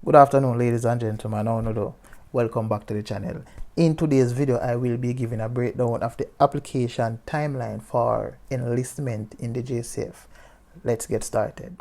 Good afternoon, ladies and gentlemen. Welcome back to the channel. In today's video, I will be giving a breakdown of the application timeline for enlistment in the JCF. Let's get started.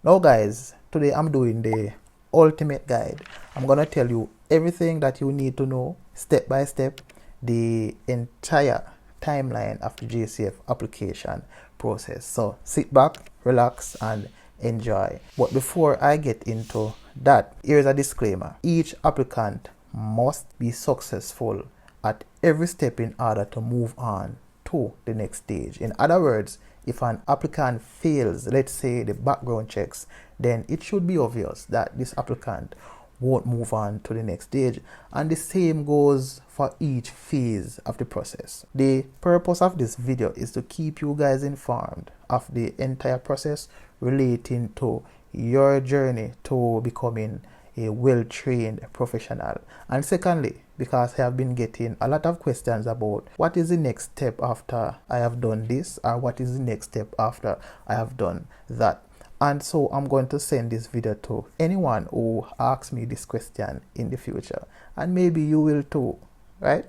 Now guys, today I'm doing the ultimate guide. I'm gonna tell you everything that you need to know step by step, the entire timeline of the JCF application process. So sit back, relax and enjoy. But before I get into that, here's a disclaimer. Each applicant must be successful at every step in order to move on to the next stage. In other words, if an applicant fails, let's say the background checks, then it should be obvious that this applicant won't move on to the next stage, and the same goes for each phase of the process. The purpose of this video is to keep you guys informed of the entire process relating to your journey to becoming a well-trained professional. And secondly, because I have been getting a lot of questions about what is the next step after I have done this, or what is the next step after I have done that. And so I'm going to send this video to anyone who asks me this question in the future, and maybe you will too, right?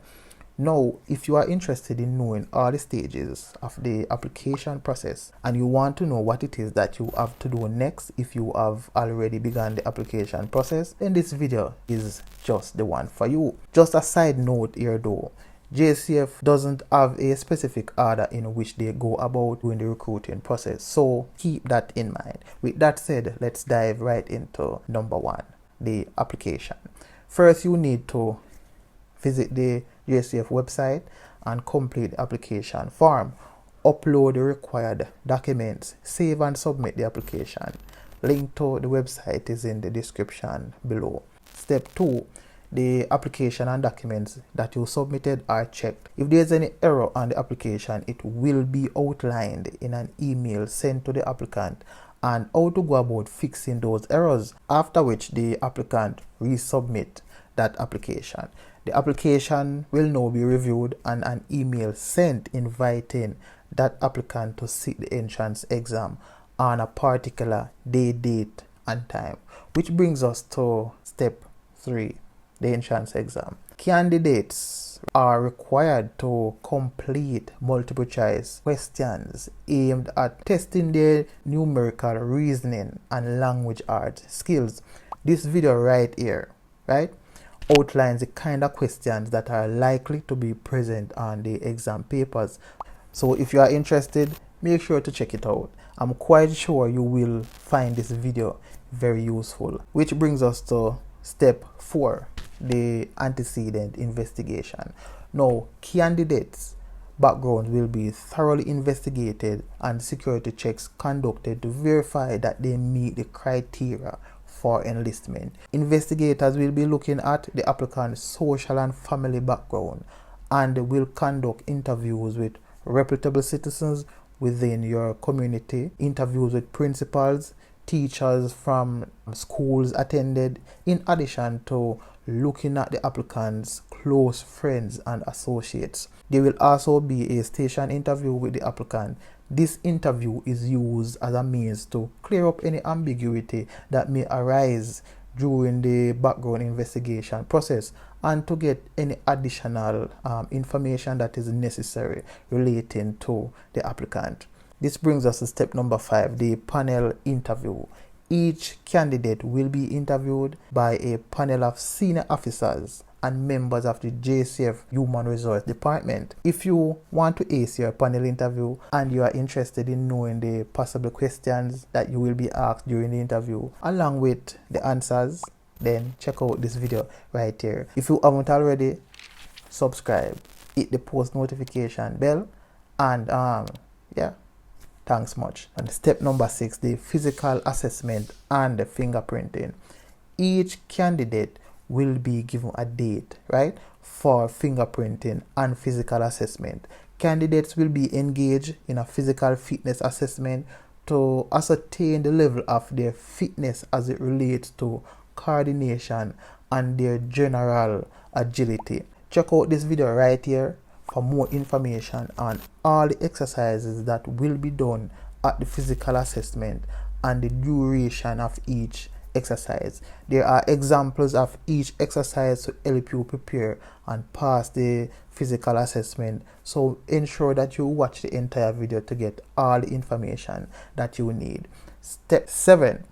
Now, if you are interested in knowing all the stages of the application process and you want to know what it is that you have to do next if you have already begun the application process, then this video is just the one for you. Just a side note here though, JCF doesn't have a specific order in which they go about doing the recruiting process, so keep that in mind. With that said, let's dive right into number one, the application. First, you need to visit the JCF website and complete the application form. Upload the required documents, save and submit the application. Link to the website is in the description below. Step 2. The application and documents that you submitted are checked. If there's any error on the application, it will be outlined in an email sent to the applicant and how to go about fixing those errors, after which the applicant resubmit that application. The application will now be reviewed and an email sent inviting that applicant to sit the entrance exam on a particular day, date and time. Which brings us to step 3. The entrance exam. Candidates are required to complete multiple choice questions aimed at testing their numerical reasoning and language arts skills. This video right here, right, outlines the kind of questions that are likely to be present on the exam papers. So if you are interested, make sure to check it out. I'm quite sure you will find this video very useful. Which brings us to step 4. The antecedent investigation. Now, candidates' backgrounds will be thoroughly investigated and security checks conducted to verify that they meet the criteria for enlistment. Investigators will be looking at the applicant's social and family background and will conduct interviews with reputable citizens within your community, interviews with principals, teachers from schools attended, in addition to looking at the applicant's close friends and associates. There will also be a station interview with the applicant. This interview is used as a means to clear up any ambiguity that may arise during the background investigation process and to get any additional information that is necessary relating to the applicant. This brings us to step number 5, the panel interview. Each candidate will be interviewed by a panel of senior officers and members of the JCF Human Resource Department. If you want to ace your panel interview and you are interested in knowing the possible questions that you will be asked during the interview, along with the answers, then check out this video right here. If you haven't already, subscribe, hit the post notification bell, and yeah. Thanks much. And step number 6, the physical assessment and the fingerprinting. Each candidate will be given a date, right, for fingerprinting and physical assessment. Candidates will be engaged in a physical fitness assessment to ascertain the level of their fitness as it relates to coordination and their general agility. Check out this video right here for more information on all the exercises that will be done at the physical assessment and the duration of each exercise. There are examples of each exercise to help you prepare and pass the physical assessment, so ensure that you watch the entire video to get all the information that you need. Step 7,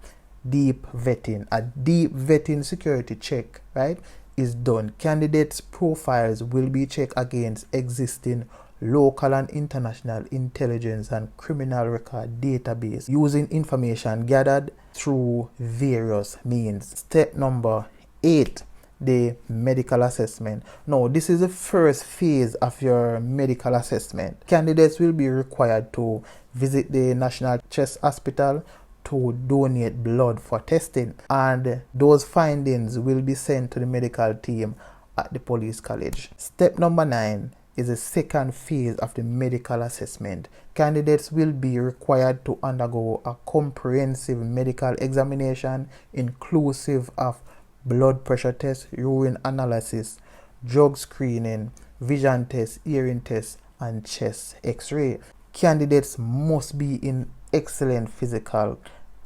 deep vetting. A deep vetting security check, right, is done. Candidates' profiles will be checked against existing local and international intelligence and criminal record database using information gathered through various means. Step number 8, the medical assessment. Now, this is the first phase of your medical assessment. Candidates will be required to visit the National Chest Hospital to donate blood for testing, and those findings will be sent to the medical team at the police college. Step number 9 is the second phase of the medical assessment. Candidates will be required to undergo a comprehensive medical examination inclusive of blood pressure test, urine analysis, drug screening, vision test, hearing test, and chest x-ray. Candidates must be in excellent physical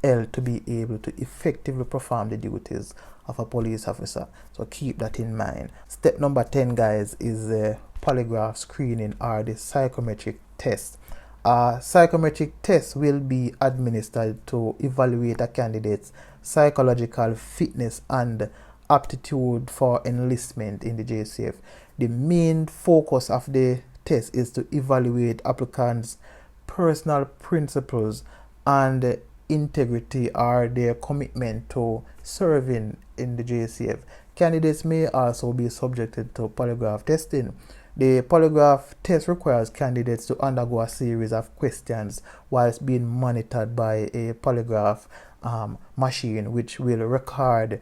health to be able to effectively perform the duties of a police officer, so keep that in mind. Step number 10, guys, is the polygraph screening or the psychometric test. A psychometric test will be administered to evaluate a candidate's psychological fitness and aptitude for enlistment in the JCF. The main focus of the test is to evaluate applicants' personal principles and integrity or their commitment to serving in the JCF. Candidates may also be subjected to polygraph testing. The polygraph test requires candidates to undergo a series of questions whilst being monitored by a polygraph machine, which will record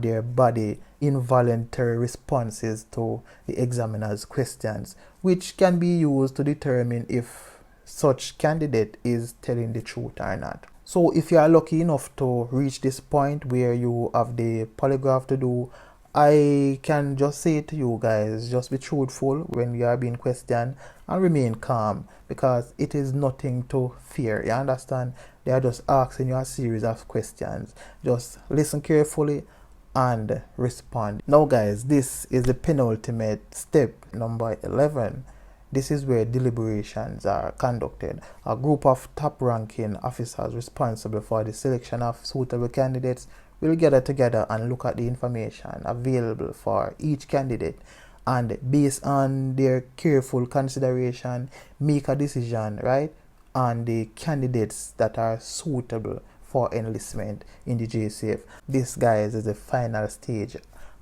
their body involuntary responses to the examiner's questions, which can be used to determine if such candidate is telling the truth or not. So if you are lucky enough to reach this point where you have the polygraph to do, I can just say to you guys, just be truthful when you are being questioned and remain calm, because it is nothing to fear. You understand? They are just asking you a series of questions. Just listen carefully and respond. Now guys, this is the penultimate step, number 11. This is where deliberations are conducted. A group of top-ranking officers responsible for the selection of suitable candidates will gather together and look at the information available for each candidate, and based on their careful consideration, make a decision, right, on the candidates that are suitable for enlistment in the JCF. This, guys, is the final stage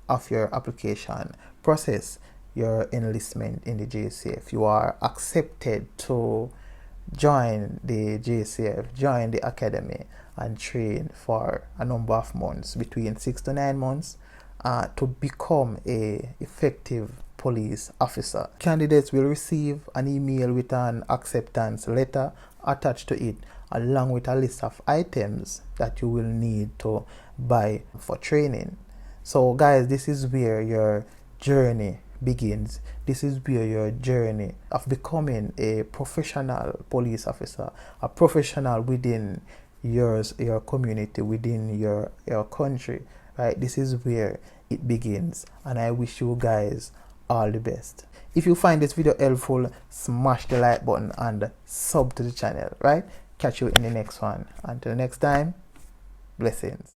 of your application process, your enlistment in the JCF. You are accepted to join the JCF, join the academy, and train for a number of months, between 6 to 9 months, to become a effective police officer. Candidates will receive an email with an acceptance letter attached to it, along with a list of items that you will need to buy for training. So guys, this is where your journey begins. This is where your journey of becoming a professional police officer, a professional within your community, within your country, right? This is where it begins, and I wish you guys all the best. If you find this video helpful, smash the like button and sub to the channel, right? Catch you in the next one. Until next time, blessings.